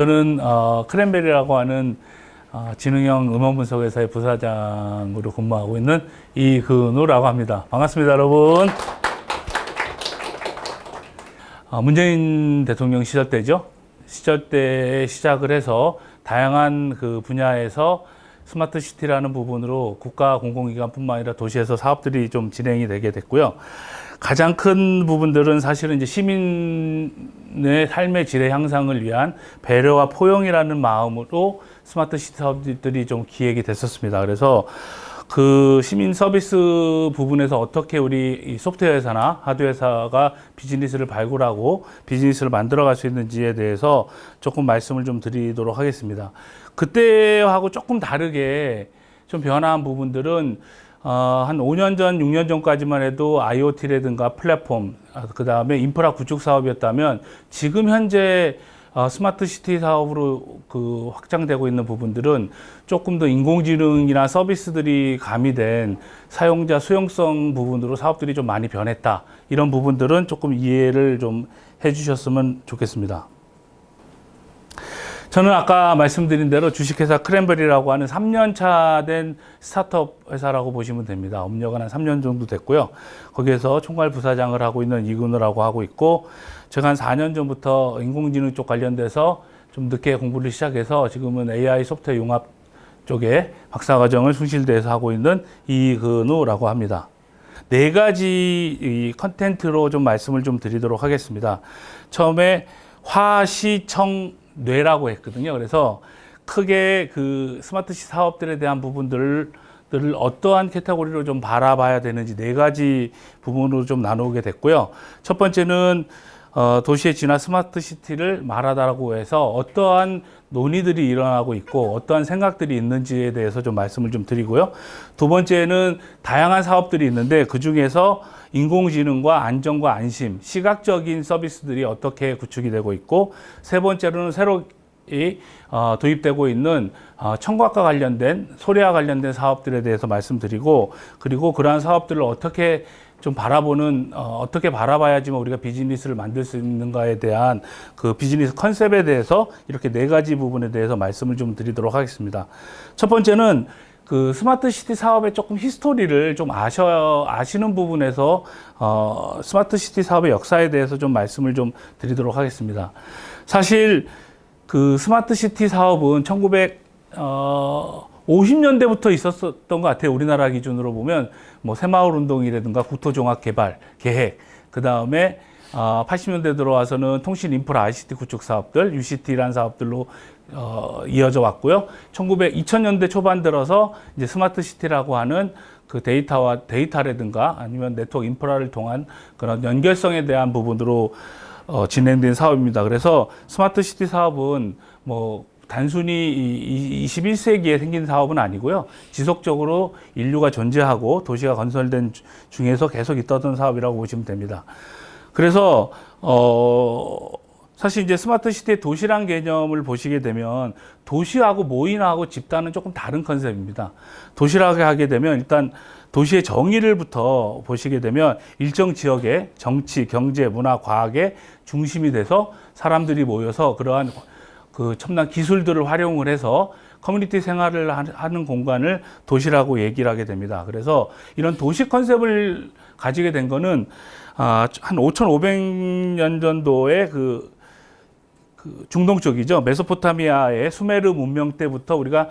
저는 크랜베리라고 하는 지능형 음원 분석 회사의 부사장으로 근무하고 있는 이근우라고 합니다. 반갑습니다, 여러분. 문재인 대통령 시절 때죠. 시절 때에 시작을 해서 다양한 그 분야에서 스마트 시티라는 부분으로 국가 공공기관뿐만 아니라 도시에서 사업들이 좀 진행이 되게 됐고요. 가장 큰 부분들은 사실은 이제 시민의 삶의 질의 향상을 위한 배려와 포용이라는 마음으로 스마트 시티 사업들이 좀 기획이 됐었습니다. 그래서 그 시민 서비스 부분에서 어떻게 우리 이 소프트웨어 회사나 하드웨어 회사가 비즈니스를 발굴하고 비즈니스를 만들어갈 수 있는지에 대해서 조금 말씀을 좀 드리도록 하겠습니다. 그때하고 조금 다르게 좀 변화한 부분들은 한 5년 전, 6년 전까지만 해도 IoT라든가 플랫폼, 그 다음에 인프라 구축 사업이었다면 지금 현재 스마트 시티 사업으로 그 확장되고 있는 부분들은 조금 더 인공지능이나 서비스들이 가미된 사용자 수용성 부분으로 사업들이 좀 많이 변했다. 이런 부분들은 조금 이해를 좀 해주셨으면 좋겠습니다. 저는 아까 말씀드린 대로 주식회사 크랜베리라고 하는 3년 차 된 스타트업 회사라고 보시면 됩니다. 업력은 한 3년 정도 됐고요. 거기에서 총괄 부사장을 하고 있는 이근우라고 하고 있고, 제가 한 4년 전부터 인공지능 쪽 관련돼서 좀 늦게 공부를 시작해서 지금은 AI 소프트웨어 융합 쪽에 박사과정을 숭실대에서 하고 있는 이근우라고 합니다. 네 가지 이 컨텐츠로 좀 말씀을 좀 드리도록 하겠습니다. 처음에 화시청 뇌라고 했거든요. 그래서 크게 그 스마트시 사업들에 대한 부분들을 어떠한 카테고리로 좀 바라봐야 되는지 네 가지 부분으로 좀 나누게 됐고요. 첫 번째는 도시의 진화 스마트 시티를 말하다라고 해서 어떠한 논의들이 일어나고 있고 어떠한 생각들이 있는지에 대해서 좀 말씀을 좀 드리고요. 두 번째는 다양한 사업들이 있는데 그 중에서 인공지능과 안정과 안심, 시각적인 서비스들이 어떻게 구축이 되고 있고, 세 번째로는 새로 도입되고 있는 청각과 관련된, 소리와 관련된 사업들에 대해서 말씀드리고, 그리고 그러한 사업들을 어떻게 좀 바라보는, 어떻게 바라봐야지만 우리가 비즈니스를 만들 수 있는가에 대한 그 비즈니스 컨셉에 대해서 이렇게 네 가지 부분에 대해서 말씀을 좀 드리도록 하겠습니다. 첫 번째는 그 스마트 시티 사업의 조금 히스토리를 좀 아시는 부분에서 스마트 시티 사업의 역사에 대해서 좀 말씀을 좀 드리도록 하겠습니다. 사실 그 스마트 시티 사업은 1950년대부터 있었던 것 같아요. 우리나라 기준으로 보면 뭐 새마을 운동이라든가 국토종합 개발 계획, 그 다음에 80년대 들어와서는 통신 인프라 ICT 구축 사업들, UCT라는 사업들로 이어져 왔고요. 2000년대 초반 들어서 이제 스마트 시티라고 하는 그 데이터라든가 아니면 네트워크 인프라를 통한 그런 연결성에 대한 부분으로 진행된 사업입니다. 그래서 스마트 시티 사업은 뭐 단순히 21세기에 생긴 사업은 아니고요. 지속적으로 인류가 존재하고 도시가 건설된 중에서 계속 있었던 사업이라고 보시면 됩니다. 그래서 사실 이제 스마트 시티의 도시란 개념을 보시게 되면 도시하고 모인하고 집단은 조금 다른 컨셉입니다. 도시라고 하게 되면 일단 도시의 정의를부터 보시게 되면 일정 지역의 정치, 경제, 문화, 과학의 중심이 돼서 사람들이 모여서 그러한 그 첨단 기술들을 활용을 해서 커뮤니티 생활을 하는 공간을 도시라고 얘기를 하게 됩니다. 그래서 이런 도시 컨셉을 가지게 된 거는 한 5,500년 정도의 그 중동 쪽이죠. 메소포타미아의 수메르 문명 때부터 우리가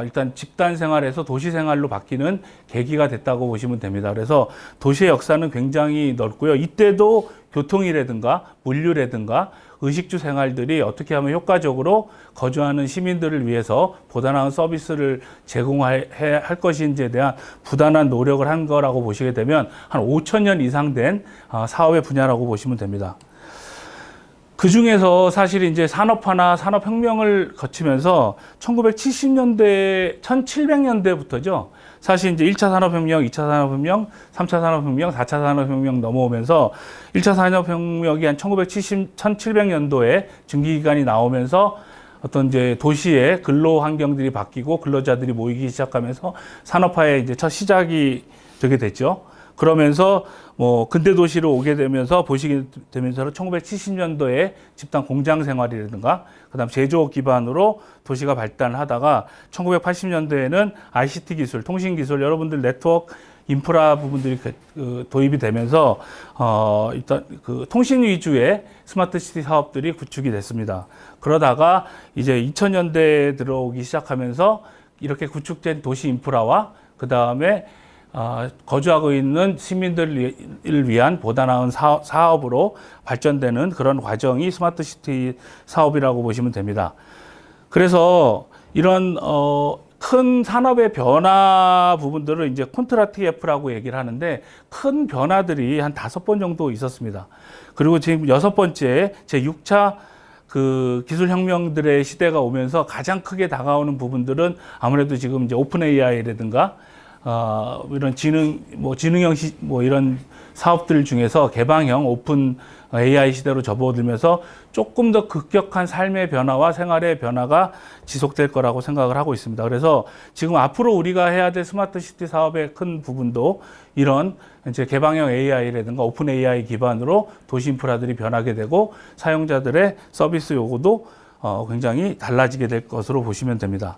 일단 집단 생활에서 도시 생활로 바뀌는 계기가 됐다고 보시면 됩니다. 그래서 도시의 역사는 굉장히 넓고요. 이때도 교통이라든가 물류라든가 의식주 생활들이 어떻게 하면 효과적으로 거주하는 시민들을 위해서 보다 나은 서비스를 제공할 것인지에 대한 부단한 노력을 한 거라고 보시게 되면 한 5,000년 이상 된 사업의 분야라고 보시면 됩니다. 그 중에서 사실 이제 산업화나 산업혁명을 거치면서 1970년대, 1700년대부터죠. 사실 이제 1차 산업혁명, 2차 산업혁명, 3차 산업혁명, 4차 산업혁명 넘어오면서 1차 산업혁명이 한 1700년도에 증기기관이 나오면서 어떤 이제 도시의 근로 환경들이 바뀌고 근로자들이 모이기 시작하면서 산업화의 이제 첫 시작이 되게 됐죠. 그러면서 뭐 근대 도시로 오게 되면서 보시게 되면서 1970년도에 집단 공장 생활이라든가 그다음 제조업 기반으로 도시가 발달하다가 1980년도에는 ICT 기술, 통신 기술, 여러분들 네트워크 인프라 부분들이 도입이 되면서 일단 그 통신 위주의 스마트 시티 사업들이 구축이 됐습니다. 그러다가 이제 2000년대에 들어오기 시작하면서 이렇게 구축된 도시 인프라와 그 다음에 거주하고 있는 시민들을 위한 보다 나은 사업으로 발전되는 그런 과정이 스마트 시티 사업이라고 보시면 됩니다. 그래서 이런 큰 산업의 변화 부분들을 이제 콘트라 TF라고 얘기를 하는데 큰 변화들이 한 5번 정도 있었습니다. 그리고 지금 6번째 제 6차 그 기술혁명들의 시대가 오면서 가장 크게 다가오는 부분들은 아무래도 지금 이제 오픈 AI라든가 이런 지능형 이런 사업들 중에서 개방형 오픈 AI 시대로 접어들면서 조금 더 급격한 삶의 변화와 생활의 변화가 지속될 거라고 생각을 하고 있습니다. 그래서 지금 앞으로 우리가 해야 될 스마트 시티 사업의 큰 부분도 이런 이제 개방형 AI라든가 오픈 AI 기반으로 도시 인프라들이 변하게 되고 사용자들의 서비스 요구도 굉장히 달라지게 될 것으로 보시면 됩니다.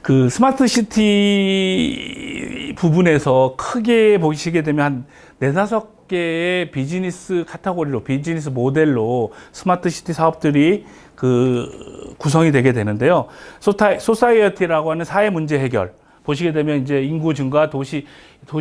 그 스마트 시티 부분에서 크게 보시게 되면 한 4-5개의 비즈니스 카테고리로, 비즈니스 모델로 스마트 시티 사업들이 구성이 되게 되는데요. 소사이어티라고 하는 사회 문제 해결. 보시게 되면 이제 인구 증가, 도시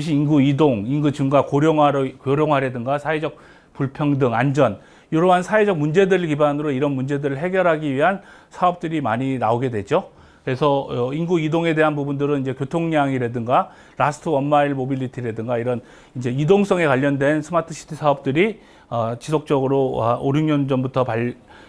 인구 이동, 인구 증가, 고령화라든가 사회적 불평등, 안전, 이러한 사회적 문제들을 기반으로 이런 문제들을 해결하기 위한 사업들이 많이 나오게 되죠. 그래서 인구 이동에 대한 부분들은 이제 교통량이라든가 라스트 원마일 모빌리티라든가 이런 이제 이동성에 관련된 스마트 시티 사업들이 지속적으로 5, 6년 전부터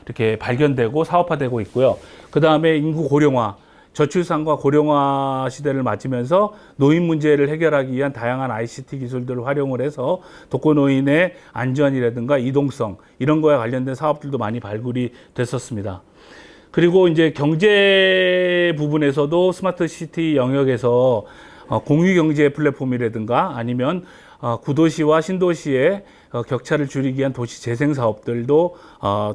이렇게 발견되고 사업화되고 있고요. 그 다음에 인구 고령화, 저출산과 고령화 시대를 맞으면서 노인 문제를 해결하기 위한 다양한 ICT 기술들을 활용을 해서 독거노인의 안전이라든가 이동성 이런 거에 관련된 사업들도 많이 발굴이 됐었습니다. 그리고 이제 경제 부분에서도 스마트 시티 영역에서 공유 경제 플랫폼이라든가 아니면 구도시와 신도시의 격차를 줄이기 위한 도시 재생 사업들도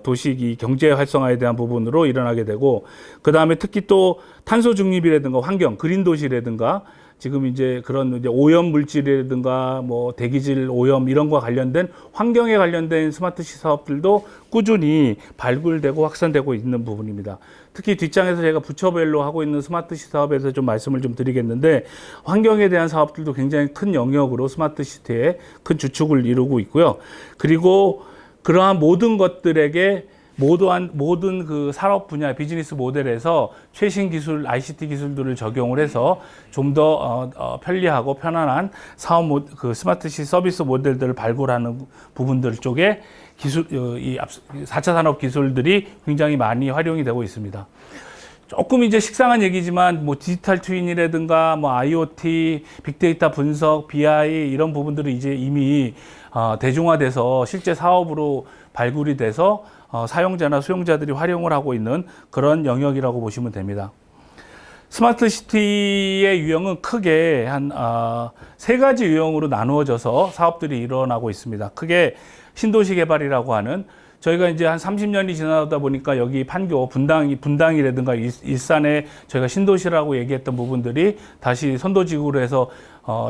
도시 경제 활성화에 대한 부분으로 일어나게 되고, 그 다음에 특히 또 탄소 중립이라든가 환경, 그린 도시라든가 지금 이제 그런 이제 오염 물질이라든가 뭐 대기질 오염 이런 거와 관련된 환경에 관련된 스마트 시 사업들도 꾸준히 발굴되고 확산되고 있는 부분입니다. 특히 뒷장에서 제가 부처별로 하고 있는 스마트 시 사업에서 좀 말씀을 좀 드리겠는데, 환경에 대한 사업들도 굉장히 큰 영역으로 스마트 시티의 큰 주축을 이루고 있고요. 그리고 그러한 모든 것들에게 모든 그 산업 분야 비즈니스 모델에서 최신 기술, ICT 기술들을 적용을 해서 좀 더 편리하고 편안한 그 스마트시 서비스 모델들을 발굴하는 부분들 쪽에 이 4차 산업 기술들이 굉장히 많이 활용이 되고 있습니다. 조금 이제 식상한 얘기지만 뭐 디지털 트윈이라든가 뭐 IoT, 빅데이터 분석, BI 이런 부분들이 이제 이미 대중화돼서 실제 사업으로 발굴이 돼서 사용자나 수용자들이 활용을 하고 있는 그런 영역이라고 보시면 됩니다. 스마트 시티의 유형은 크게 한 3가지 유형으로 나누어져서 사업들이 일어나고 있습니다. 크게 신도시 개발이라고 하는, 저희가 이제 한 30년이 지나다 보니까 여기 판교, 분당이라든가 일산에 저희가 신도시라고 얘기했던 부분들이 다시 선도지구로 해서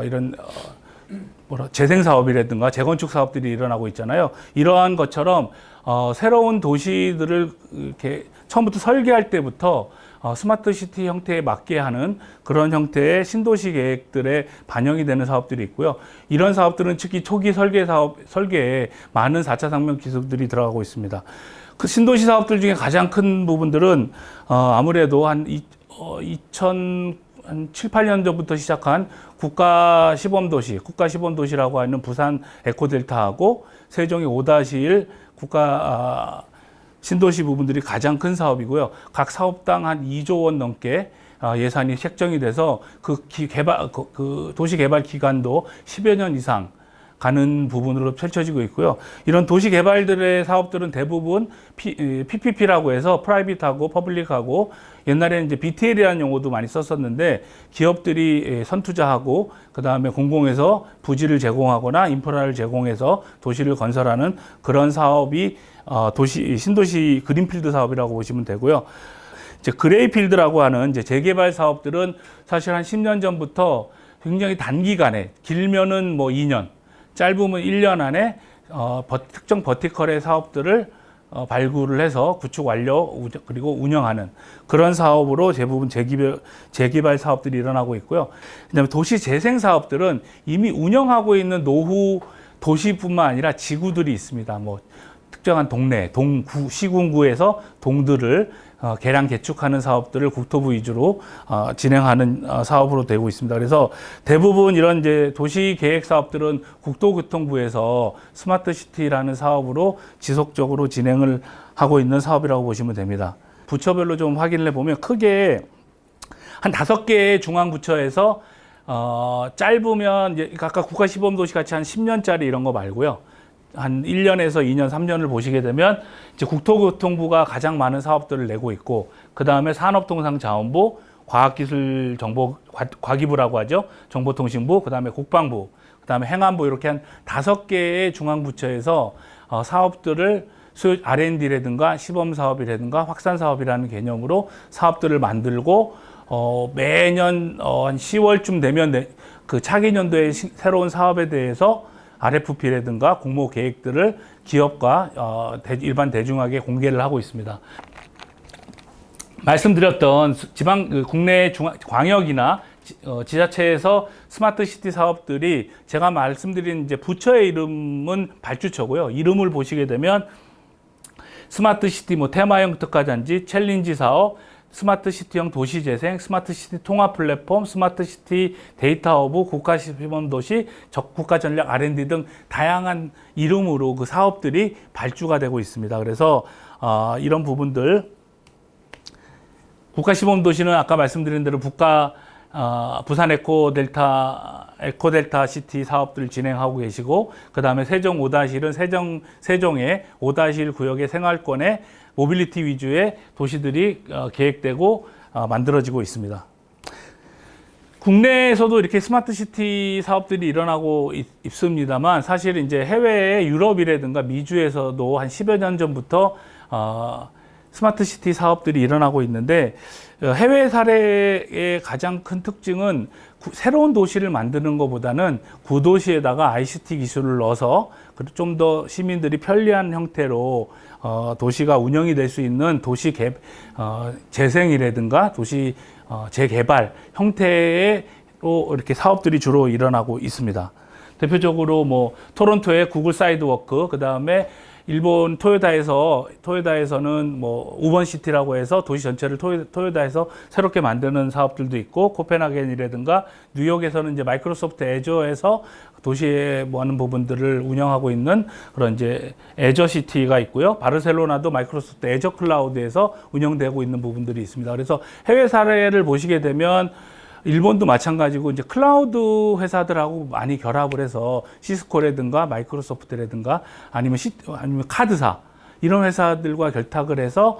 이런 재생 사업이라든가 재건축 사업들이 일어나고 있잖아요. 이러한 것처럼 새로운 도시들을 이렇게 처음부터 설계할 때부터 스마트 시티 형태에 맞게 하는 그런 형태의 신도시 계획들에 반영이 되는 사업들이 있고요. 이런 사업들은 특히 초기 설계에 많은 4차 산업 기술들이 들어가고 있습니다. 그 신도시 사업들 중에 가장 큰 부분들은 아무래도 한 2007, 8년 전부터 시작한 국가 시범도시라고 하는 부산 에코델타하고 세종의 5-1 국가 신도시 부분들이 가장 큰 사업이고요. 각 사업당 한 2조 원 넘게 예산이 책정이 돼서 그 도시 개발 기간도 10여 년 이상, 가는 부분으로 펼쳐지고 있고요. 이런 도시 개발들의 사업들은 대부분 PPP라고 해서 프라이빗하고 퍼블릭하고 옛날에는 이제 BTL이라는 용어도 많이 썼었는데 기업들이 선투자하고 그 다음에 공공에서 부지를 제공하거나 인프라를 제공해서 도시를 건설하는 그런 사업이 신도시 그린필드 사업이라고 보시면 되고요. 이제 그레이필드라고 하는 이제 재개발 사업들은 사실 한 10년 전부터 굉장히 단기간에 길면은 뭐 2년, 짧으면 1년 안에 특정 버티컬의 사업들을 발굴을 해서 구축 완료 그리고 운영하는 그런 사업으로 대부분 재개발 사업들이 일어나고 있고요. 그다음에 도시 재생 사업들은 이미 운영하고 있는 노후 도시뿐만 아니라 지구들이 있습니다. 뭐 특정한 동네, 시군구에서 동들을 개량 개축하는 사업들을 국토부 위주로 진행하는 사업으로 되고 있습니다. 그래서 대부분 이런 이제 도시 계획 사업들은 국토교통부에서 스마트 시티라는 사업으로 지속적으로 진행을 하고 있는 사업이라고 보시면 됩니다. 부처별로 좀 확인을 해보면 크게 한 5개의 중앙부처에서 짧으면 이제 아까 국가시범도시 같이 한 10년짜리 이런 거 말고요. 한 1년에서 2년, 3년을 보시게 되면 이제 국토교통부가 가장 많은 사업들을 내고 있고 그 다음에 산업통상자원부, 과기부라고 하죠. 정보통신부, 그 다음에 국방부, 그 다음에 행안부 이렇게 한 5개의 중앙부처에서 사업들을 R&D라든가 시범사업이라든가 확산사업이라는 개념으로 사업들을 만들고 매년 한 10월쯤 되면 그 차기 년도에 새로운 사업에 대해서 RFP라든가 공모 계획들을 기업과 일반 대중에게 공개를 하고 있습니다. 말씀드렸던 국내 광역이나 지자체에서 스마트 시티 사업들이 제가 말씀드린 이제 부처의 이름은 발주처고요. 이름을 보시게 되면 스마트 시티 테마형 특화단지, 챌린지 사업, 스마트 시티형 도시재생, 스마트 시티 통합 플랫폼, 스마트 시티 데이터 허브, 국가시범도시, 국가전략 R&D 등 다양한 이름으로 그 사업들이 발주가 되고 있습니다. 그래서 이런 부분들 국가시범도시는 아까 말씀드린 대로 부산 에코델타 시티 사업들을 진행하고 계시고 그 다음에 세종 5-1은 세종의 5-1 구역의 생활권에 모빌리티 위주의 도시들이 계획되고 만들어지고 있습니다. 국내에서도 이렇게 스마트 시티 사업들이 일어나고 있습니다만 사실 이제 해외의 유럽이라든가 미주에서도 한 10여 년 전부터 스마트 시티 사업들이 일어나고 있는데 해외 사례의 가장 큰 특징은 새로운 도시를 만드는 것보다는 구도시에다가 ICT 기술을 넣어서 좀 더 시민들이 편리한 형태로 도시가 운영이 될 수 있는 도시 재생이라든가 도시 재개발 형태로 이렇게 사업들이 주로 일어나고 있습니다. 대표적으로 뭐 토론토의 구글 사이드워크, 그 다음에 일본 토요다에서는 뭐 우번시티라고 해서 도시 전체를 토요다에서 새롭게 만드는 사업들도 있고, 코펜하겐이라든가 뉴욕에서는 이제 마이크로소프트 애저에서 도시에 뭐 하는 부분들을 운영하고 있는 그런 이제 애저시티가 있고요. 바르셀로나도 마이크로소프트 애저 클라우드에서 운영되고 있는 부분들이 있습니다. 그래서 해외 사례를 보시게 되면 일본도 마찬가지고 이제 클라우드 회사들하고 많이 결합을 해서 시스코라든가 마이크로소프트라든가 아니면 카드사 이런 회사들과 결탁을 해서,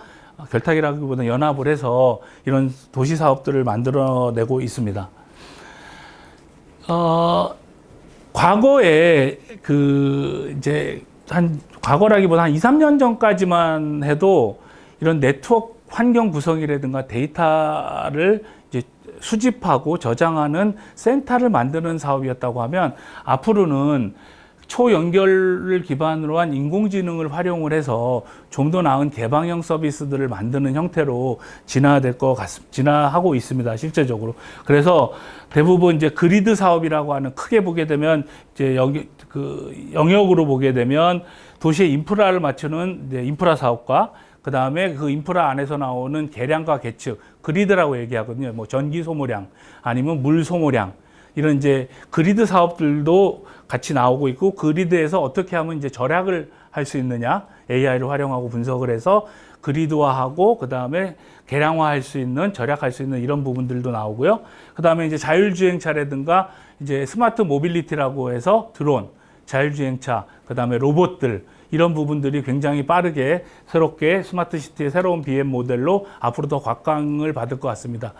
결탁이라기보다는 연합을 해서 이런 도시 사업들을 만들어내고 있습니다. 과거에 과거라기보다 한 2, 3년 전까지만 해도 이런 네트워크 환경 구성이라든가 데이터를 이제 수집하고 저장하는 센터를 만드는 사업이었다고 하면, 앞으로는 초연결을 기반으로 한 인공지능을 활용을 해서 좀 더 나은 개방형 서비스들을 만드는 형태로 진화하고 있습니다, 실제적으로. 그래서 대부분 이제 그리드 사업이라고 하는, 크게 보게 되면 이제 영역으로 보게 되면 도시의 인프라를 맞추는 이제 인프라 사업과, 그 다음에 그 인프라 안에서 나오는 개량과 개축, 그리드라고 얘기하거든요. 뭐 전기 소모량, 아니면 물 소모량, 이런 이제 그리드 사업들도 같이 나오고 있고, 그리드에서 어떻게 하면 이제 절약을 할 수 있느냐, AI를 활용하고 분석을 해서 그리드화하고, 그 다음에 개량화할 수 있는, 절약할 수 있는 이런 부분들도 나오고요. 그 다음에 이제 자율주행차라든가 이제 스마트 모빌리티라고 해서 드론, 자율주행차, 그 다음에 로봇들, 이런 부분들이 굉장히 빠르게 새롭게 스마트시티의 새로운 BM 모델로 앞으로 더 곽광을 받을 것 같습니다.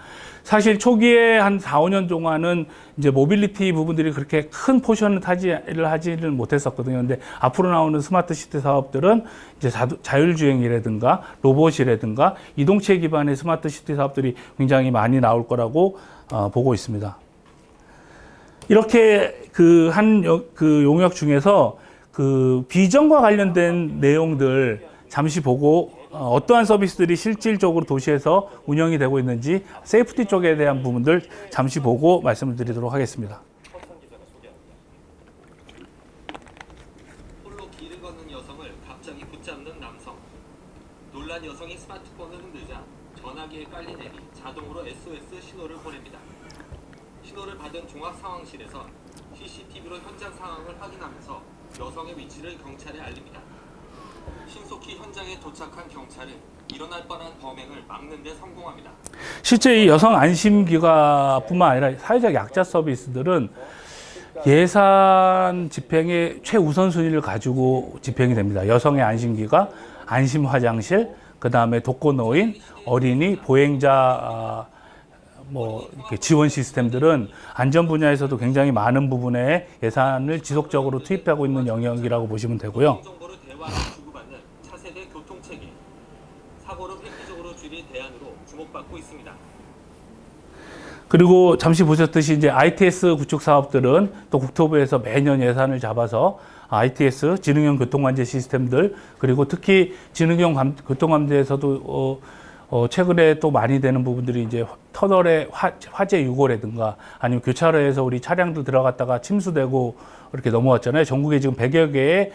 사실 초기에 한 4, 5년 동안은 이제 모빌리티 부분들이 그렇게 큰 포션을 하지를 못했었거든요. 근데 앞으로 나오는 스마트시티 사업들은 이제 자율주행이라든가 로봇이라든가 이동체 기반의 스마트시티 사업들이 굉장히 많이 나올 거라고 보고 있습니다. 이렇게 그 용역 중에서 그 비전과 관련된 내용들 잠시 보고 어떠한 서비스들이 실질적으로 도시에서 운영이 되고 있는지 세이프티 쪽에 대한 부분들 잠시 보고 말씀을 드리도록 하겠습니다. 홀로 길을 걷는 여성을 갑자기 붙잡는 남성. 놀란 여성이 스마트폰을 흔들자 전화기에 깔린 앱이 자동으로 SOS 신호를 보냅니다. 신호를 받은 종합상황실에서 CCTV로 현장 상황을 확인하면서 여성의 위치를 경찰에 알립니다. 신속히 현장에 도착한 경찰은 일어날 뻔한 범행을 막는 데 성공합니다. 실제 이 여성 안심기가뿐만 아니라 사회적 약자 서비스들은 예산 집행의 최우선순위를 가지고 집행이 됩니다. 여성의 안심기가, 안심화장실, 그 다음에 독거노인, 어린이, 보행자 이렇게 지원 시스템들은 안전 분야에서도 굉장히 많은 부분의 예산을 지속적으로 투입하고 있는 영역이라고 보시면 되고요. 정보를 대화로 주고받는 차세대 교통체계. 사고를 획기적으로 줄일 대안으로 주목받고 있습니다. 그리고 잠시 보셨듯이 이제 ITS 구축 사업들은 또 국토부에서 매년 예산을 잡아서 ITS 지능형 교통관제 시스템들, 그리고 특히 지능형 교통관제에서도 최근에 또 많이 되는 부분들이 이제 터널의 화재 유고라든가 아니면 교차로에서 우리 차량들 들어갔다가 침수되고 이렇게 넘어왔잖아요. 전국에 지금 100여 개의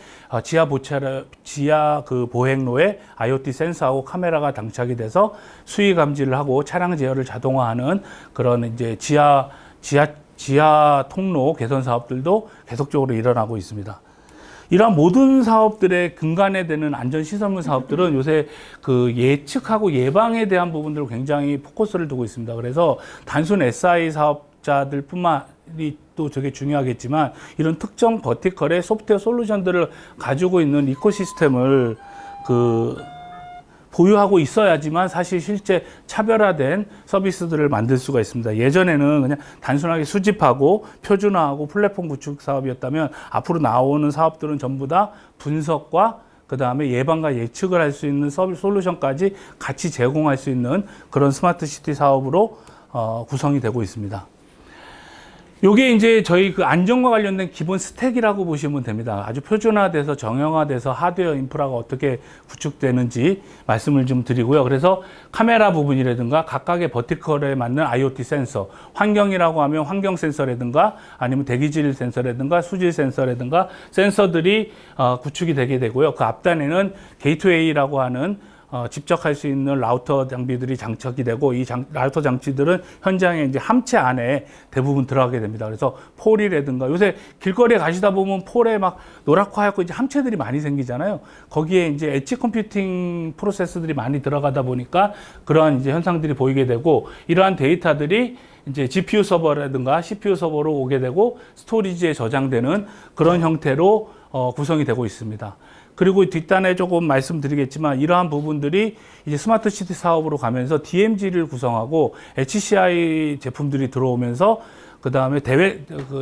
지하 그 보행로에 IoT 센서하고 카메라가 장착이 돼서 수위 감지를 하고 차량 제어를 자동화하는 그런 이제 지하 통로 개선 사업들도 계속적으로 일어나고 있습니다. 이러한 모든 사업들의 근간에 되는 안전시설물 사업들은 요새 그 예측하고 예방에 대한 부분들을 굉장히 포커스를 두고 있습니다. 그래서 단순 SI 사업자들뿐만이 또 저게 중요하겠지만 이런 특정 버티컬의 소프트웨어 솔루션들을 가지고 있는 이코시스템을 보유하고 있어야지만 사실 실제 차별화된 서비스들을 만들 수가 있습니다. 예전에는 그냥 단순하게 수집하고 표준화하고 플랫폼 구축 사업이었다면 앞으로 나오는 사업들은 전부 다 분석과 그 다음에 예방과 예측을 할 수 있는 서비스 솔루션까지 같이 제공할 수 있는 그런 스마트 시티 사업으로 구성이 되고 있습니다. 요게 이제 저희 그 안전과 관련된 기본 스택이라고 보시면 됩니다. 아주 표준화돼서 정형화돼서 하드웨어 인프라가 어떻게 구축되는지 말씀을 좀 드리고요. 그래서 카메라 부분이라든가 각각의 버티컬에 맞는 IoT 센서, 환경이라고 하면 환경 센서라든가 아니면 대기질 센서라든가 수질 센서라든가 센서들이 구축이 되게 되고요. 그 앞단에는 게이트웨이라고 하는 집적할 수 있는 라우터 장비들이 장착이 되고 이 라우터 장치들은 현장에 이제 함체 안에 대부분 들어가게 됩니다. 그래서 폴이라든가 요새 길거리에 가시다 보면 폴에 막 노랗고 하얗고 이제 함체들이 많이 생기잖아요. 거기에 이제 엣지 컴퓨팅 프로세스들이 많이 들어가다 보니까 그러한 이제 현상들이 보이게 되고 이러한 데이터들이 이제 GPU 서버라든가 CPU 서버로 오게 되고 스토리지에 저장되는 그런 형태로 구성이 되고 있습니다. 그리고 뒷단에 조금 말씀드리겠지만 이러한 부분들이 이제 스마트 시티 사업으로 가면서 DMZ를 구성하고 HCI 제품들이 들어오면서 그 다음에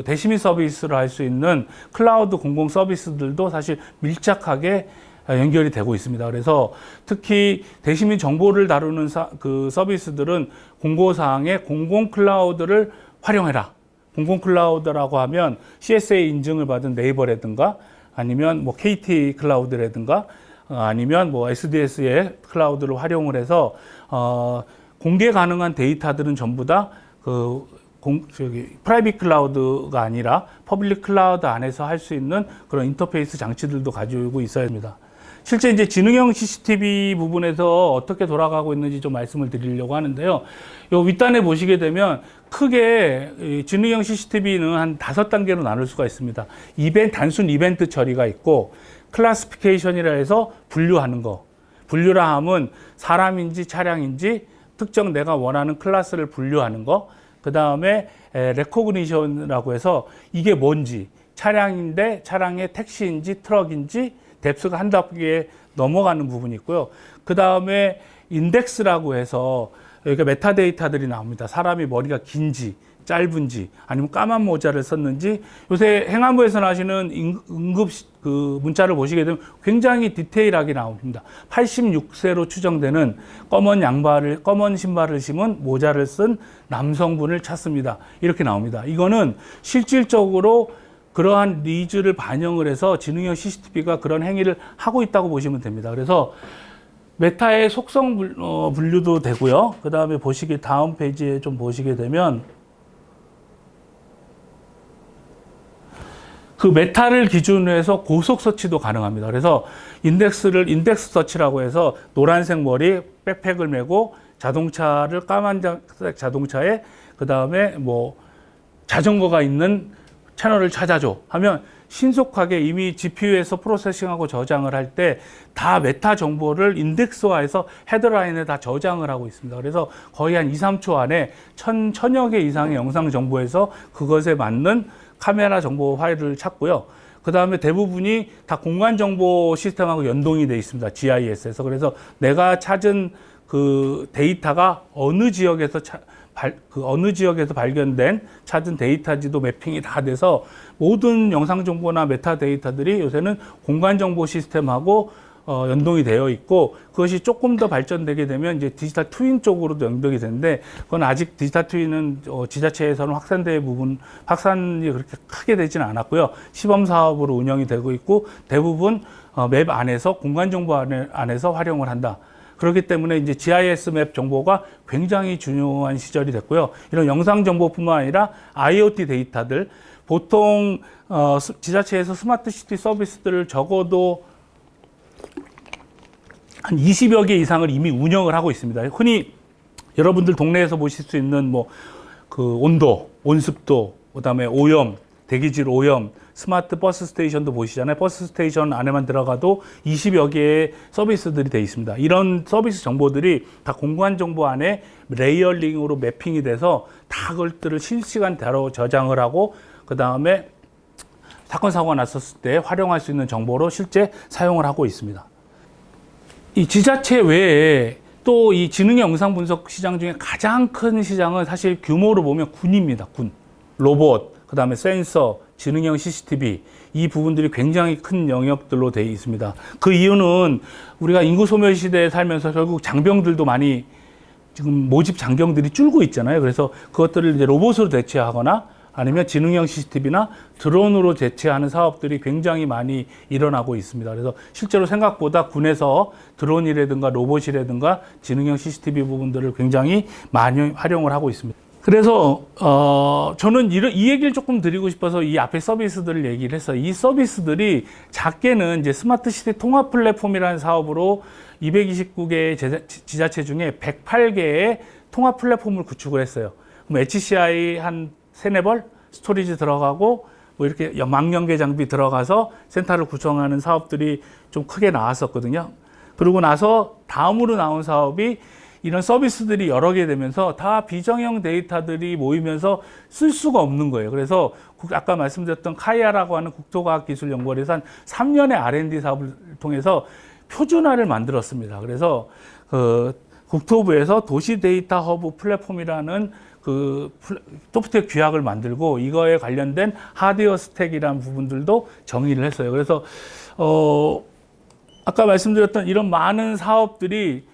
대시민 서비스를 할 수 있는 클라우드 공공 서비스들도 사실 밀착하게 연결이 되고 있습니다. 그래서 특히 대시민 정보를 다루는 그 서비스들은 공고사항에 공공 클라우드를 활용해라. 공공 클라우드라고 하면 CSA 인증을 받은 네이버라든가 아니면 뭐 KT 클라우드라든가 아니면 뭐 SDS의 클라우드를 활용을 해서 공개 가능한 데이터들은 전부 다 프라이빗 클라우드가 아니라 퍼블릭 클라우드 안에서 할 수 있는 그런 인터페이스 장치들도 가지고 있어야 합니다. 실제 이제 지능형 CCTV 부분에서 어떻게 돌아가고 있는지 좀 말씀을 드리려고 하는데요. 요 윗단에 보시게 되면 크게 지능형 CCTV는 한 5단계로 나눌 수가 있습니다. 단순 이벤트 처리가 있고 클래시피케이션이라 해서 분류하는 거. 분류라 함은 사람인지 차량인지 특정 내가 원하는 클래스를 분류하는 거. 그 다음에 레코그니션이라고 해서 이게 뭔지 차량인데 차량의 택시인지 트럭인지 뎁스가 한 단계 넘어가는 부분이 있고요. 그 다음에 인덱스라고 해서 여기가 메타데이터들이 나옵니다. 사람이 머리가 긴지 짧은지 아니면 까만 모자를 썼는지, 요새 행안부에서 나시는 응급 그 문자를 보시게 되면 굉장히 디테일하게 나옵니다. 86세로 추정되는 검은 신발을 신은 모자를 쓴 남성분을 찾습니다. 이렇게 나옵니다. 이거는 실질적으로 그러한 니즈를 반영을 해서 지능형 CCTV가 그런 행위를 하고 있다고 보시면 됩니다. 그래서 메타의 속성 분류도 되고요. 그 다음에 다음 페이지에 좀 보시게 되면 그 메타를 기준으로 해서 고속 서치도 가능합니다. 그래서 인덱스 서치라고 해서 노란색 머리 백팩을 메고 자동차를 까만색 자동차에 그 다음에 뭐 자전거가 있는 채널을 찾아줘 하면 신속하게 이미 GPU에서 프로세싱하고 저장을 할 때 다 메타 정보를 인덱스화해서 헤드라인에 다 저장을 하고 있습니다. 그래서 거의 한 2, 3초 안에 천여 개 이상의 영상 정보에서 그것에 맞는 카메라 정보 파일을 찾고요. 그 다음에 대부분이 다 공간 정보 시스템하고 연동이 되어 있습니다. GIS에서. 그래서 내가 찾은 그 데이터가 어느 지역에서 발견된 찾은 데이터지도 매핑이 다 돼서 모든 영상 정보나 메타 데이터들이 요새는 공간 정보 시스템하고 연동이 되어 있고, 그것이 조금 더 발전되게 되면 이제 디지털 트윈 쪽으로도 연동이 되는데, 그건 아직 디지털 트윈은 지자체에서는 확산이 그렇게 크게 되지는 않았고요. 시범 사업으로 운영이 되고 있고, 대부분 맵 안에서 공간 정보 안에서 활용을 한다. 그렇기 때문에 이제 GIS 맵 정보가 굉장히 중요한 시절이 됐고요. 이런 영상 정보뿐만 아니라 IoT 데이터들, 보통 지자체에서 스마트 시티 서비스들을 적어도 한 20여 개 이상을 이미 운영을 하고 있습니다. 흔히 여러분들 동네에서 보실 수 있는 뭐 그 온도, 온습도, 그다음에 오염, 대기질 오염, 스마트 버스 스테이션도 보시잖아요. 버스 스테이션 안에만 들어가도 20여 개의 서비스들이 되어 있습니다. 이런 서비스 정보들이 다 공간 정보 안에 레이어링으로 매핑이 돼서 다 그것들을 실시간대로 저장을 하고, 그 다음에 사건 사고가 났었을 때 활용할 수 있는 정보로 실제 사용을 하고 있습니다. 이 지자체 외에 또 이 지능 영상 분석 시장 중에 가장 큰 시장은 사실 규모로 보면 군입니다. 군, 로봇, 그 다음에 센서, 지능형 CCTV, 이 부분들이 굉장히 큰 영역들로 되어 있습니다. 그 이유는 우리가 인구 소멸 시대에 살면서 결국 장병들도 많이 지금 모집 장병들이 줄고 있잖아요. 그래서 그것들을 이제 로봇으로 대체하거나 아니면 지능형 CCTV나 드론으로 대체하는 사업들이 굉장히 많이 일어나고 있습니다. 그래서 실제로 생각보다 군에서 드론이라든가 로봇이라든가 지능형 CCTV 부분들을 굉장히 많이 활용을 하고 있습니다. 그래서 저는 이 얘기를 조금 드리고 싶어서 이 앞에 서비스들을 얘기를 했어요. 이 서비스들이 작게는 이제 스마트 시티 통합 플랫폼이라는 사업으로 229개의 지자체 중에 108개의 통합 플랫폼을 구축을 했어요. 그럼 HCI 한 3-4벌 스토리지 들어가고 뭐 이렇게 망연계 장비 들어가서 센터를 구성하는 사업들이 좀 크게 나왔었거든요. 그러고 나서 다음으로 나온 사업이 이런 서비스들이 여러 개 되면서 다 비정형 데이터들이 모이면서 쓸 수가 없는 거예요. 그래서 아까 말씀드렸던 카이아라고 하는 국토과학기술연구원에서 한 3년의 R&D 사업을 통해서 표준화를 만들었습니다. 그래서 국토부에서 도시 데이터 허브 플랫폼이라는 소프트웨어 규약을 만들고 이거에 관련된 하드웨어 스택이라는 부분들도 정의를 했어요. 그래서 아까 말씀드렸던 이런 많은 사업들이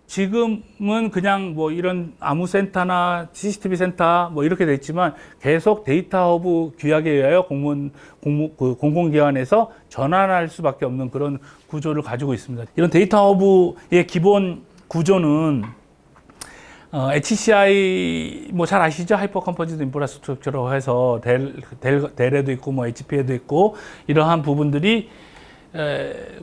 지금은 그냥 뭐 이런 아무 센터나 CCTV 센터 뭐 이렇게 돼 있지만 계속 데이터 허브 규약에 의하여 공공기관에서 전환할 수밖에 없는 그런 구조를 가지고 있습니다. 이런 데이터 허브의 기본 구조는 HCI 뭐 잘 아시죠? 하이퍼 컴포지트 인프라스트럭처로 해서 델에도 있고 뭐 HP에도 있고 이러한 부분들이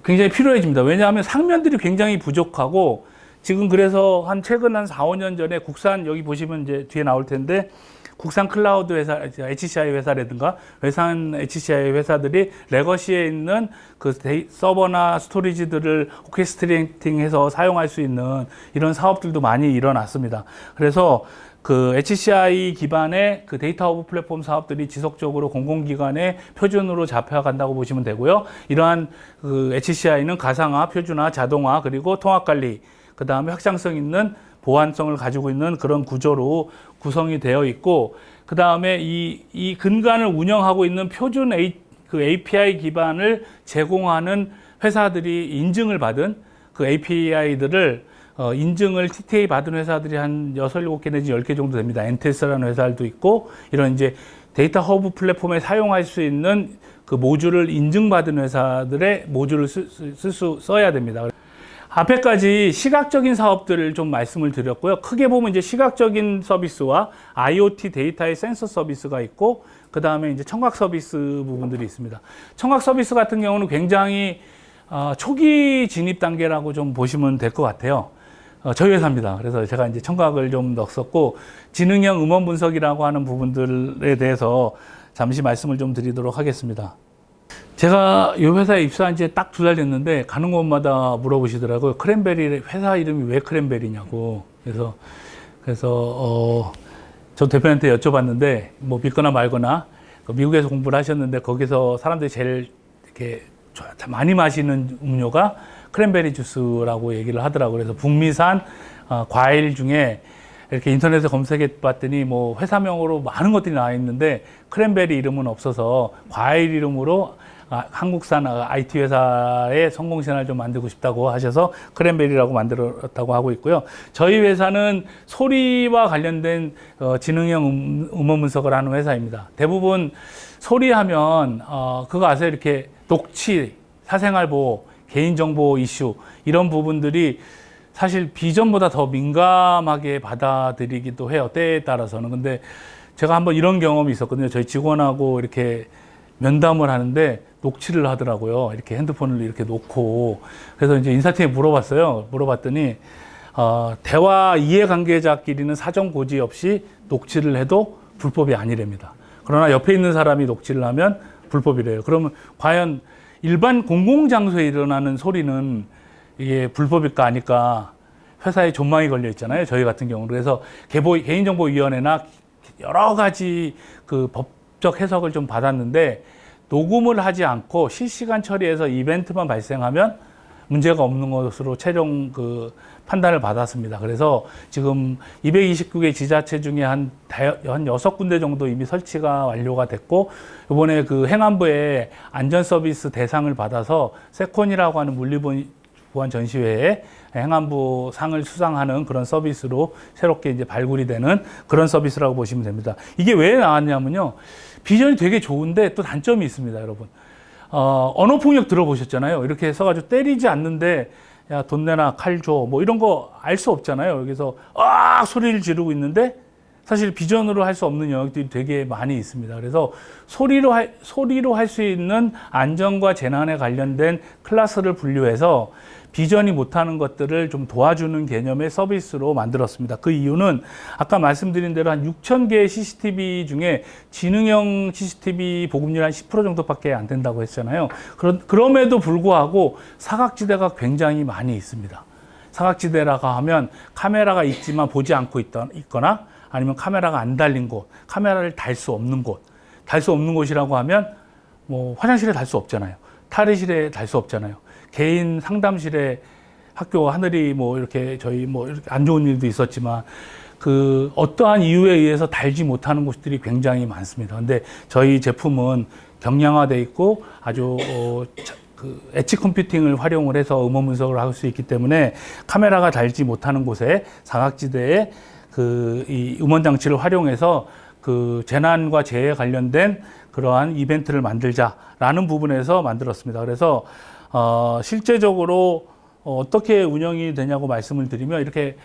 굉장히 필요해집니다. 왜냐하면 상면들이 굉장히 부족하고 지금 그래서 최근 한 4, 5년 전에 국산 여기 보시면 이제 뒤에 나올 텐데 국산 클라우드 회사, HCI 회사라든가 외산 HCI 회사들이 레거시에 있는 그 서버나 스토리지들을 오케스트레이팅해서 사용할 수 있는 이런 사업들도 많이 일어났습니다. 그래서 그 HCI 기반의 그 데이터 허브 플랫폼 사업들이 지속적으로 공공기관의 표준으로 잡혀간다고 보시면 되고요. 이러한 그 HCI는 가상화, 표준화, 자동화, 그리고 통합관리, 그 다음에 확장성 있는 보안성을 가지고 있는 그런 구조로 구성이 되어 있고, 그 다음에 이 근간을 운영하고 있는 표준 그 API 기반을 제공하는 회사들이 인증을 받은 그 API들을 인증을 TTA 받은 회사들이 한 6, 7개 내지 10개 정도 됩니다. 엔테스라는 회사들도 있고, 이런 이제 데이터 허브 플랫폼에 사용할 수 있는 그 모듈을 인증받은 회사들의 모듈을 써야 됩니다. 앞에까지 시각적인 사업들을 좀 말씀을 드렸고요. 크게 보면 이제 시각적인 서비스와 IoT 데이터의 센서 서비스가 있고, 그 다음에 이제 청각 서비스 부분들이 있습니다. 청각 서비스 같은 경우는 굉장히 초기 진입 단계라고 좀 보시면 될 것 같아요. 저희 회사입니다. 그래서 제가 이제 청각을 좀 넣었었고, 지능형 음원 분석이라고 하는 부분들에 대해서 잠시 말씀을 좀 드리도록 하겠습니다. 제가 이 회사에 입사한 지 딱 2달 됐는데 가는 곳마다 물어보시더라고요. 크랜베리 회사 이름이 왜 크랜베리냐고. 그래서 저 대표한테 여쭤봤는데 뭐 믿거나 말거나, 미국에서 공부를 하셨는데 거기서 사람들이 제일 이렇게 많이 마시는 음료가 크랜베리 주스라고 얘기를 하더라고요. 그래서 북미산 과일 중에 이렇게 인터넷에 검색해 봤더니 뭐 회사명으로 많은 것들이 나와 있는데 크랜베리 이름은 없어서 과일 이름으로 한국산 IT 회사의 성공 신화를 좀 만들고 싶다고 하셔서 크랜베리라고 만들었다고 하고 있고요. 저희 회사는 소리와 관련된 지능형 음원 분석을 하는 회사입니다. 대부분 소리하면 그거 아세요? 이렇게 녹취, 사생활 보호, 개인정보 이슈 이런 부분들이 사실 비전보다 더 민감하게 받아들이기도 해요. 때에 따라서는. 근데 제가 한번 이런 경험이 있었거든요. 저희 직원하고 이렇게 면담을 하는데 녹취를 하더라고요. 이렇게 핸드폰을 이렇게 놓고. 그래서 이제 인사팀에 물어봤더니, 대화 이해관계자끼리는 사전 고지 없이 녹취를 해도 불법이 아니랍니다. 그러나 옆에 있는 사람이 녹취를 하면 불법이래요. 그러면 과연 일반 공공장소에 일어나는 소리는 이게 불법일까 아닐까 회사에 존망이 걸려 있잖아요. 저희 같은 경우는. 그래서 개인정보위원회나 여러 가지 그 법적 해석을 좀 받았는데, 녹음을 하지 않고 실시간 처리해서 이벤트만 발생하면 문제가 없는 것으로 최종 그 판단을 받았습니다. 그래서 지금 229개 지자체 중에 한 6군데 정도 이미 설치가 완료가 됐고, 이번에 그 행안부의 안전 서비스 대상을 받아서 세콘이라고 하는 물리보안 전시회에 행안부 상을 수상하는 그런 서비스로 새롭게 이제 발굴이 되는 그런 서비스라고 보시면 됩니다. 이게 왜 나왔냐면요. 비전이 되게 좋은데 또 단점이 있습니다, 여러분. 언어폭력 들어보셨잖아요. 이렇게 써가지고 때리지 않는데, 야, 돈 내놔, 칼 줘, 뭐 이런 거 알 수 없잖아요. 여기서, 소리를 지르고 있는데, 사실 비전으로 할 수 없는 영역들이 되게 많이 있습니다. 그래서 소리로 할 수 있는 안전과 재난에 관련된 클래스를 분류해서 비전이 못하는 것들을 좀 도와주는 개념의 서비스로 만들었습니다. 그 이유는 아까 말씀드린 대로 한 6,000개의 CCTV 중에 지능형 CCTV 보급률 한 10% 정도밖에 안 된다고 했잖아요. 그럼에도 불구하고 사각지대가 굉장히 많이 있습니다. 사각지대라고 하면 카메라가 있지만 보지 않고 있거나, 아니면 카메라가 안 달린 곳, 카메라를 달 수 없는 곳. 달 수 없는 곳이라고 하면 뭐 화장실에 달 수 없잖아요. 탈의실에 달 수 없잖아요. 개인 상담실에, 학교 하늘이 뭐 이렇게 저희 뭐 이렇게 안 좋은 일도 있었지만 그 어떠한 이유에 의해서 달지 못하는 곳들이 굉장히 많습니다. 근데 저희 제품은 경량화돼 있고 아주 그 엣지 컴퓨팅을 활용을 해서 음원 분석을 할 수 있기 때문에 카메라가 달지 못하는 곳에 사각지대에 이 음원 장치를 활용해서 그 재난과 재해에 관련된 그러한 이벤트를 만들자라는 부분에서 만들었습니다. 그래서 실제적으로 어떻게 운영이 되냐고 말씀을 드리면, 이렇게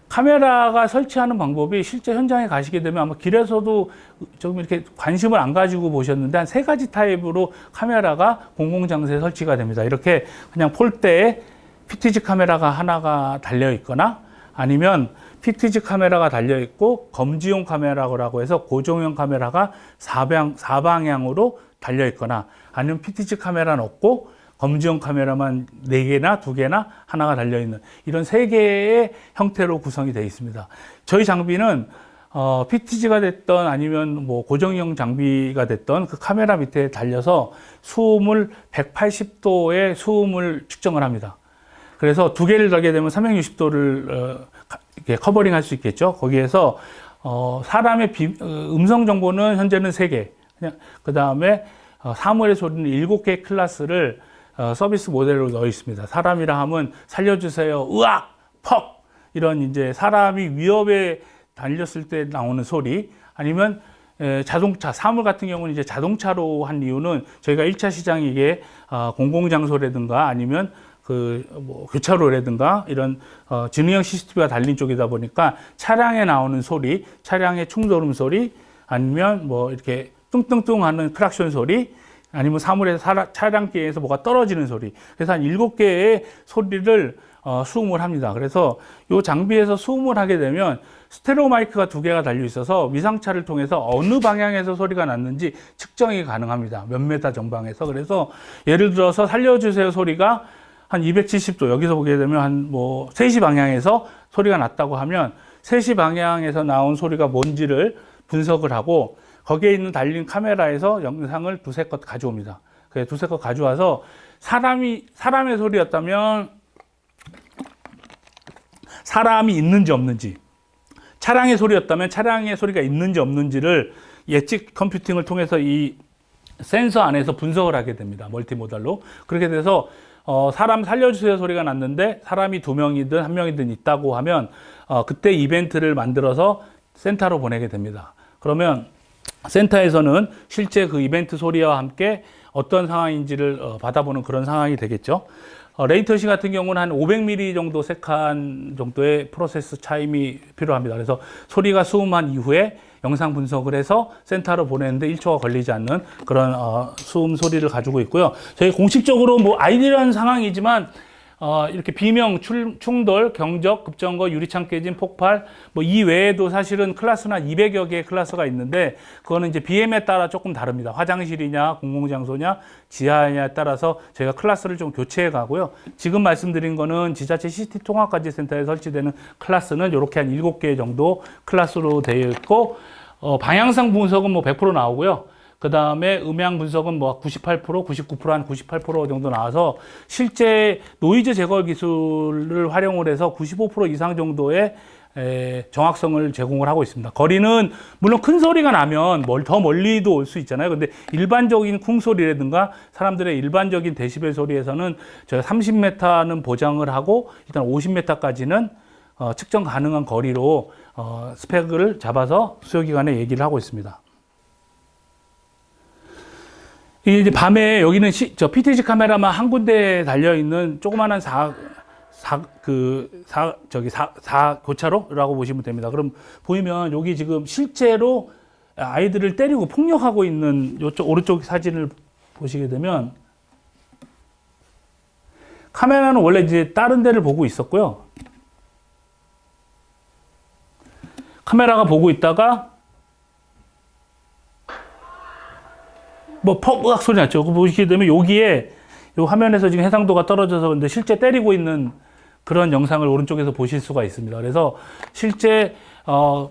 카메라가 설치하는 방법이 실제 현장에 가시게 되면 아마 길에서도 조금 이렇게 관심을 안 가지고 보셨는데 한 3가지 타입으로 카메라가 공공장소에 설치가 됩니다. 이렇게 그냥 폴대에 PTZ 카메라가 하나가 달려 있거나, 아니면 PTZ 카메라가 달려 있고 검지용 카메라라고 해서 고정형 카메라가 사방향으로 달려 있거나, 아니면 PTZ 카메라는 없고 검지용 카메라만 4개나 2개나 하나가 달려 있는 이런 3개의 형태로 구성이 되어 있습니다. 저희 장비는 PTG가 됐던 아니면 뭐 고정형 장비가 됐던 그 카메라 밑에 달려서 수음을 180도의 수음을 측정을 합니다. 그래서 두 개를 달게 되면 360도를 이렇게 커버링 할 수 있겠죠. 거기에서 사람의 음성 정보는 현재는 3개, 그 다음에 사물의 소리는 7개의 클래스를 서비스 모델로 넣어 있습니다. 사람이라 하면 살려주세요, 으악, 퍽, 이런 이제 사람이 위협에 달렸을 때 나오는 소리, 아니면 자동차, 사물 같은 경우는 이제 자동차로 한 이유는 저희가 1차 시장이 이게 공공장소라든가 아니면 뭐 교차로라든가 이런 지능형 CCTV가 달린 쪽이다 보니까 차량에 나오는 소리, 차량의 충돌음 소리, 아니면 뭐 이렇게 뚱뚱뚱 하는 크락션 소리, 아니면 사물에서 차량계에서 뭐가 떨어지는 소리. 그래서 한 7개의 소리를 수음을 합니다. 그래서 이 장비에서 수음을 하게 되면 스테레오 마이크가 2개가 달려 있어서 위상차를 통해서 어느 방향에서 소리가 났는지 측정이 가능합니다. 몇 메타 전방에서. 그래서 예를 들어서 살려주세요 소리가 한 270도, 여기서 보게 되면 한 뭐 3시 방향에서 소리가 났다고 하면 3시 방향에서 나온 소리가 뭔지를 분석을 하고 거기에 있는 달린 카메라에서 영상을 2-3컷 가져옵니다. 그래서 2-3컷 가져와서 사람의 소리였다면 사람이 있는지 없는지, 차량의 소리였다면 차량의 소리가 있는지 없는지를 예측 컴퓨팅을 통해서 이 센서 안에서 분석을 하게 됩니다. 멀티모달로. 그렇게 돼서 사람 살려주세요 소리가 났는데 사람이 2명이든 1명이든 있다고 하면 그때 이벤트를 만들어서 센터로 보내게 됩니다. 그러면 센터에서는 실제 그 이벤트 소리와 함께 어떤 상황인지를 받아보는 그런 상황이 되겠죠. 레이턴시 같은 경우는 한 500mm 정도 세칸 정도의 프로세스 타임이 필요합니다. 그래서 소리가 수음한 이후에 영상 분석을 해서 센터로 보내는데 1초가 걸리지 않는 그런 수음 소리를 가지고 있고요. 저희 공식적으로 뭐 아이디어한 상황이지만 이렇게 비명, 충돌, 경적, 급정거, 유리창 깨짐, 폭발, 뭐 이 외에도 사실은 클래스는 한 200여 개의 클래스가 있는데 그거는 이제 BM에 따라 조금 다릅니다. 화장실이냐, 공공장소냐, 지하냐에 따라서 저희가 클래스를 좀 교체해 가고요. 지금 말씀드린 거는 지자체 CCTV 통합관제 센터에 설치되는 클래스는 이렇게 한 7개 정도 클래스로 되어 있고 방향성 분석은 뭐 100% 나오고요. 그 다음에 음향 분석은 뭐 98%, 99%, 한 98% 정도 나와서 실제 노이즈 제거 기술을 활용을 해서 95% 이상 정도의 정확성을 제공을 하고 있습니다. 거리는 물론 큰 소리가 나면 더 멀리도 올 수 있잖아요. 근데 일반적인 쿵소리라든가 사람들의 일반적인 데시벨 소리에서는 저희가 30m는 보장을 하고 일단 50m까지는 측정 가능한 거리로 스펙을 잡아서 수요기관에 얘기를 하고 있습니다. 이제 밤에 여기는 PTG 카메라만 한 군데에 달려있는 조그마한 교차로라고 보시면 됩니다. 그럼 보이면 여기 지금 실제로 아이들을 때리고 폭력하고 있는 이쪽 오른쪽 사진을 보시게 되면 카메라는 원래 이제 다른 데를 보고 있었고요. 카메라가 보고 있다가 뭐 퍽 으악 소리 났죠. 그거 보시게 되면 여기에 요 화면에서 지금 해상도가 떨어져서 근데 실제 때리고 있는 그런 영상을 오른쪽에서 보실 수가 있습니다. 그래서 실제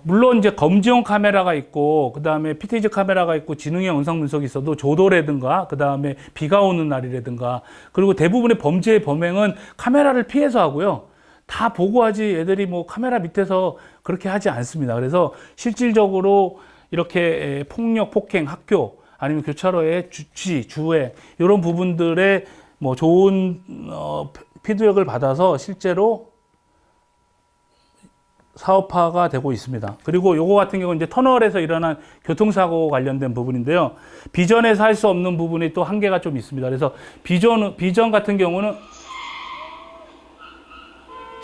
물론 이제 검지용 카메라가 있고 그다음에 PTZ 카메라가 있고 지능형 영상 분석이 있어도 조도라든가 그다음에 비가 오는 날이라든가 그리고 대부분의 범죄의 범행은 카메라를 피해서 하고요. 다 보고 하지 애들이 뭐 카메라 밑에서 그렇게 하지 않습니다. 그래서 실질적으로 이렇게 폭력, 폭행, 학교 아니면 교차로의 주회 이런 부분들의 뭐 좋은 피드백을 받아서 실제로 사업화가 되고 있습니다. 그리고 요거 같은 경우는 이제 터널에서 일어난 교통사고 관련된 부분인데요. 비전에서 할 수 없는 부분이 또 한계가 좀 있습니다. 그래서 비전 같은 경우는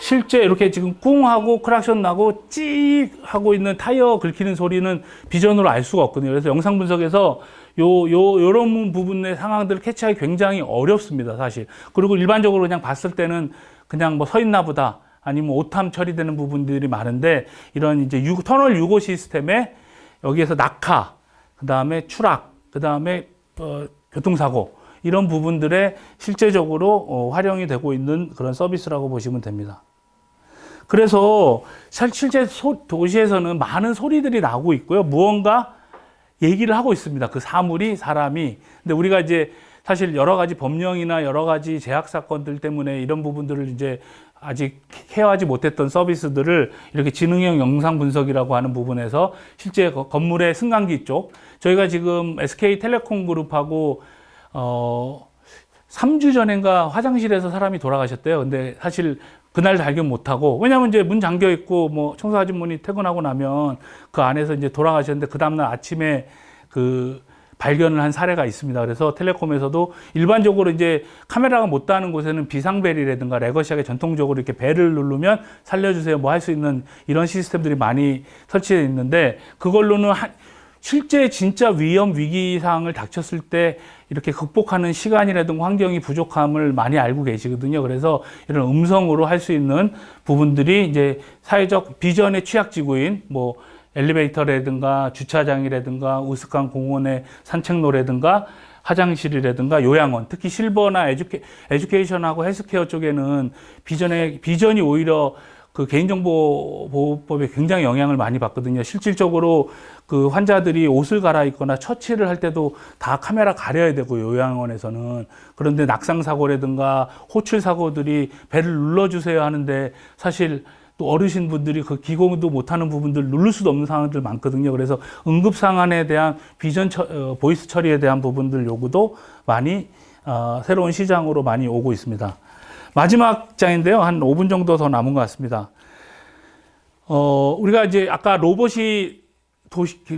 실제 이렇게 지금 꿍 하고 크락션 나고 찌익 하고 있는 타이어 긁히는 소리는 비전으로 알 수가 없거든요. 그래서 영상 분석에서 요런 부분의 상황들을 캐치하기 굉장히 어렵습니다, 사실. 그리고 일반적으로 그냥 봤을 때는 그냥 뭐 서 있나 보다 아니면 오탐 처리되는 부분들이 많은데 이런 이제 터널 유고 시스템에 여기에서 낙하, 그 다음에 추락, 그 다음에 교통사고 이런 부분들에 실제적으로 활용이 되고 있는 그런 서비스라고 보시면 됩니다. 그래서 실제 도시에서는 많은 소리들이 나고 있고요. 무언가 얘기를 하고 있습니다. 그 사물이, 사람이. 근데 우리가 이제 사실 여러 가지 법령이나 여러 가지 제약 사건들 때문에 이런 부분들을 이제 아직 케어하지 못했던 서비스들을 이렇게 지능형 영상 분석이라고 하는 부분에서 실제 건물의 승강기 쪽, 저희가 지금 SK텔레콤 그룹하고 3주 전인가 화장실에서 사람이 돌아가셨대요. 근데 사실 그날 발견 못하고, 왜냐면 이제 문 잠겨 있고 뭐 청소 아주머니 퇴근하고 나면 그 안에서 이제 돌아가셨는데 그 다음날 아침에 그 발견을 한 사례가 있습니다. 그래서 텔레콤에서도 일반적으로 이제 카메라가 못 닿는 곳에는 비상벨이라든가 레거시하게 전통적으로 이렇게 벨을 누르면 살려주세요 뭐 할 수 있는 이런 시스템들이 많이 설치되어 있는데, 그걸로는 실제 진짜 위험 위기 사항을 닥쳤을 때 이렇게 극복하는 시간이라든가 환경이 부족함을 많이 알고 계시거든요. 그래서 이런 음성으로 할 수 있는 부분들이 이제 사회적 비전의 취약지구인 뭐 엘리베이터라든가 주차장이라든가 우스꽝 공원의 산책로라든가 화장실이라든가 요양원, 특히 실버나 에듀케이션하고 헬스케어 쪽에는 비전이 오히려 그 개인정보보호법에 굉장히 영향을 많이 받거든요. 실질적으로 그 환자들이 옷을 갈아입거나 처치를 할 때도 다 카메라 가려야 되고, 요양원에서는. 그런데 낙상사고라든가 호출사고들이 배를 눌러주세요 하는데 사실 또 어르신분들이 그 기공도 못하는 부분들 누를 수도 없는 상황들 많거든요. 그래서 응급상황에 대한 보이스 처리에 대한 부분들 요구도 많이 새로운 시장으로 많이 오고 있습니다. 마지막 장인데요. 한 5분 정도 더 남은 것 같습니다. 우리가 이제 아까 로봇이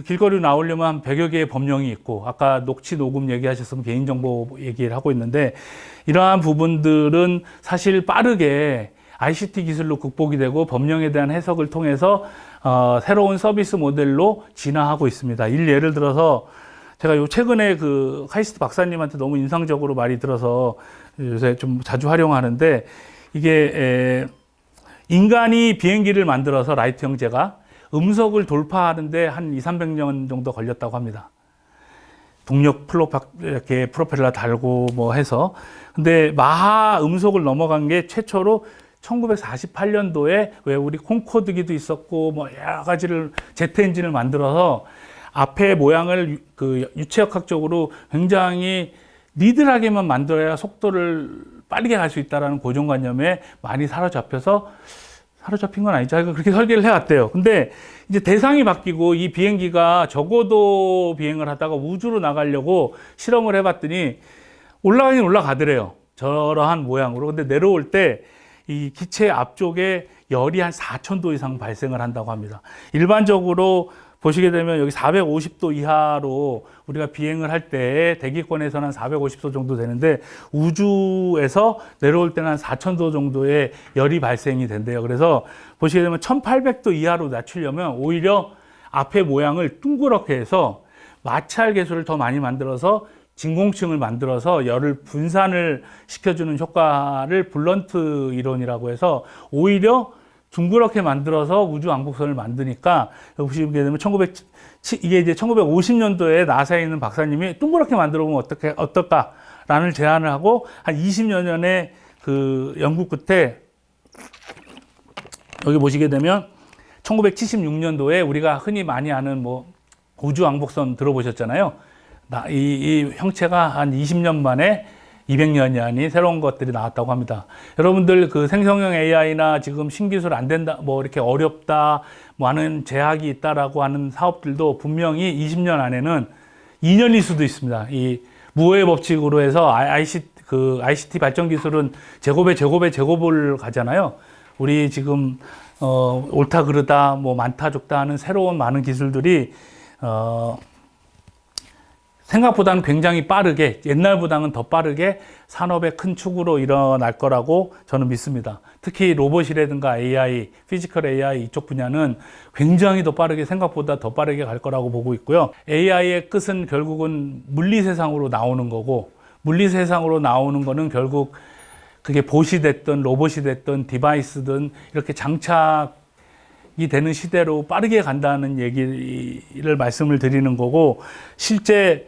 길거리로 나오려면 한 100여 개의 법령이 있고, 아까 녹취 녹음 얘기하셨으면 개인정보 얘기를 하고 있는데, 이러한 부분들은 사실 빠르게 ICT 기술로 극복이 되고 법령에 대한 해석을 통해서 새로운 서비스 모델로 진화하고 있습니다. 예를 들어서 제가 최근에 그 카이스트 박사님한테 너무 인상적으로 말이 들어서 요새 좀 자주 활용하는데, 이게 인간이 비행기를 만들어서 라이트 형제가 음속을 돌파하는데 한 200~300년 정도 걸렸다고 합니다. 동력 이렇게 프로펠러 달고 뭐 해서. 근데 마하 음속을 넘어간 게 최초로 1948년도에 왜 우리 콩코드기도 있었고 뭐 여러 가지를 제트 엔진을 만들어서 앞에 모양을 그 유체역학적으로 굉장히 니들하게만 만들어야 속도를 빠르게 갈 수 있다라는 고정관념에 많이 사로잡힌 건 아니죠. 그렇게 설계를 해왔대요. 근데 이제 대상이 바뀌고 이 비행기가 저고도 비행을 하다가 우주로 나가려고 실험을 해봤더니 올라가긴 올라가더래요. 저러한 모양으로. 근데 내려올 때 이 기체 앞쪽에 열이 한 4000도 이상 발생을 한다고 합니다. 일반적으로 보시게 되면 여기 450도 이하로 우리가 비행을 할 때 대기권에서는 한 450도 정도 되는데, 우주에서 내려올 때는 한 4000도 정도의 열이 발생이 된대요. 그래서 보시게 되면 1800도 이하로 낮추려면 오히려 앞에 모양을 둥그렇게 해서 마찰 계수를 더 많이 만들어서 진공층을 만들어서 열을 분산을 시켜주는 효과를 블런트 이론이라고 해서 오히려 둥그렇게 만들어서 우주 왕복선을 만드니까, 보시게 되면 이게 이제 1950년도에 나사에 있는 박사님이 둥그렇게 만들어 보면 어떨까라는 제안을 하고 한 20여 년의 그 연구 끝에 여기 보시게 되면 1976년도에 우리가 흔히 많이 아는 뭐 우주 왕복선 들어보셨잖아요. 이 형체가 한 20년 만에 200년이 아닌 새로운 것들이 나왔다고 합니다. 여러분들 그 생성형 AI나 지금 신기술 안 된다, 뭐 이렇게 어렵다, 많은 제약이 있다라고 하는 사업들도 분명히 20년 안에는 2년일 수도 있습니다. 이 무어의 법칙으로 해서 ICT 발전 기술은 제곱을 가잖아요. 우리 지금 옳다 그르다, 뭐 많다 적다 하는 새로운 많은 기술들이 생각보다는 굉장히 빠르게, 옛날보다는 더 빠르게 산업의 큰 축으로 일어날 거라고 저는 믿습니다. 특히 로봇이라든가 AI, 피지컬 AI 이쪽 분야는 굉장히 더 빠르게, 생각보다 더 빠르게 갈 거라고 보고 있고요. AI의 끝은 결국은 물리 세상으로 나오는 거고, 물리 세상으로 나오는 거는 결국 그게 봇이 됐든 로봇이 됐든 디바이스든 이렇게 장착이 되는 시대로 빠르게 간다는 얘기를 말씀을 드리는 거고, 실제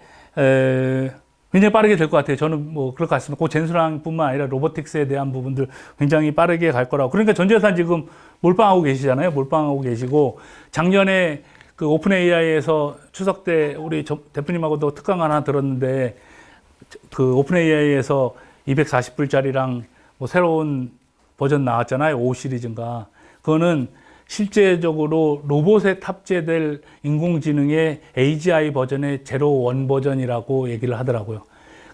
굉장히 빠르게 될 것 같아요. 저는 뭐 그럴 것 같습니다. 그 젠수랑뿐만 아니라 로보틱스에 대한 부분들 굉장히 빠르게 갈 거라고. 그러니까 전재산 지금 몰빵하고 계시잖아요. 몰빵하고 계시고 작년에 그 오픈 AI에서 추석 때 우리 대표님하고도 특강 하나 들었는데 그 오픈 AI에서 240불짜리랑 뭐 새로운 버전 나왔잖아요. 5 시리즈인가. 그거는 실제적으로 로봇에 탑재될 인공지능의 AGI 버전의 제로 원 버전이라고 얘기를 하더라고요.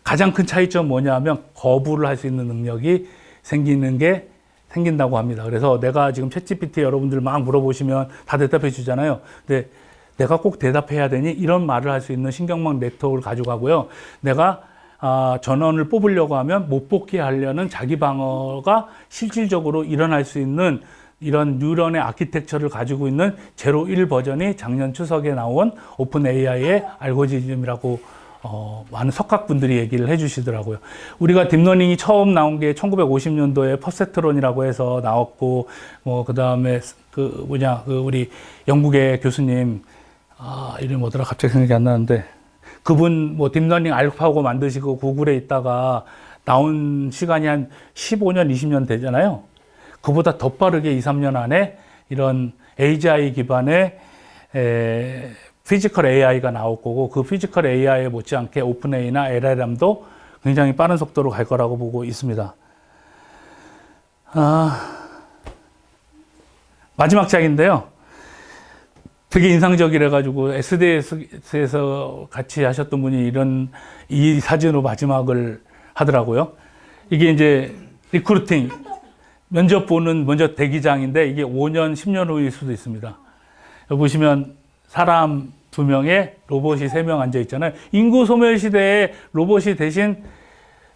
가장 큰 차이점 뭐냐면 거부를 할 수 있는 능력이 생긴다고 합니다. 그래서 내가 지금 챗GPT 여러분들 막 물어보시면 다 대답해 주잖아요. 근데 내가 꼭 대답해야 되니? 이런 말을 할 수 있는 신경망 네트워크를 가져가고요. 내가 전원을 뽑으려고 하면 못 뽑게 하려는 자기 방어가 실질적으로 일어날 수 있는 이런 뉴런의 아키텍처를 가지고 있는 제로 1 버전이 작년 추석에 나온 오픈 AI의 알고리즘이라고 많은 석학분들이 얘기를 해주시더라고요. 우리가 딥러닝이 처음 나온 게 1950년도에 퍼셉트론이라고 해서 나왔고, 그 다음에 우리 영국의 교수님, 이름이 뭐더라? 갑자기 생각이 안 나는데, 그분 딥러닝 알파고 만드시고 구글에 있다가 나온 시간이 한 15년, 20년 되잖아요. 그보다 더 빠르게 2, 3년 안에 이런 AGI 기반의 피지컬 AI가 나올 거고, 그 피지컬 AI에 못지않게 오픈AI나 LLM도 굉장히 빠른 속도로 갈 거라고 보고 있습니다. 마지막 장인데요. 되게 인상적이라가지고 SDS에서 같이 하셨던 분이 이 사진으로 마지막을 하더라고요. 이게 이제 리크루팅, 면접 보는 먼저 대기장인데 이게 5년, 10년 후일 수도 있습니다. 여기 보시면 사람 2명에 로봇이 3명 앉아 있잖아요. 인구 소멸 시대에 로봇이 대신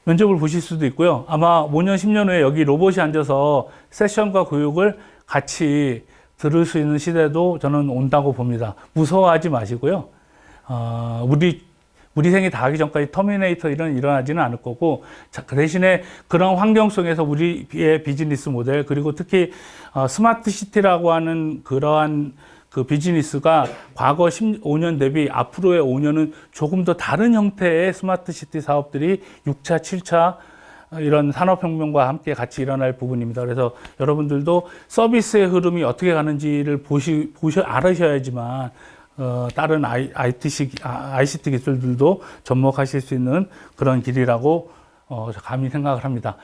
면접을 보실 수도 있고요. 아마 5년, 10년 후에 여기 로봇이 앉아서 세션과 교육을 같이 들을 수 있는 시대도 저는 온다고 봅니다. 무서워하지 마시고요. 우리 생이 다 하기 전까지 터미네이터 일어나지는 않을 거고, 그 대신에 그런 환경 속에서 우리의 비즈니스 모델, 그리고 특히 스마트 시티라고 하는 그러한 그 비즈니스가 과거 15년 대비 앞으로의 5년은 조금 더 다른 형태의 스마트 시티 사업들이 6차, 7차 이런 산업혁명과 함께 같이 일어날 부분입니다. 그래서 여러분들도 서비스의 흐름이 어떻게 가는지를 알으셔야지만 다른 ICT 기술들도 접목하실 수 있는 그런 길이라고 감히 생각을 합니다.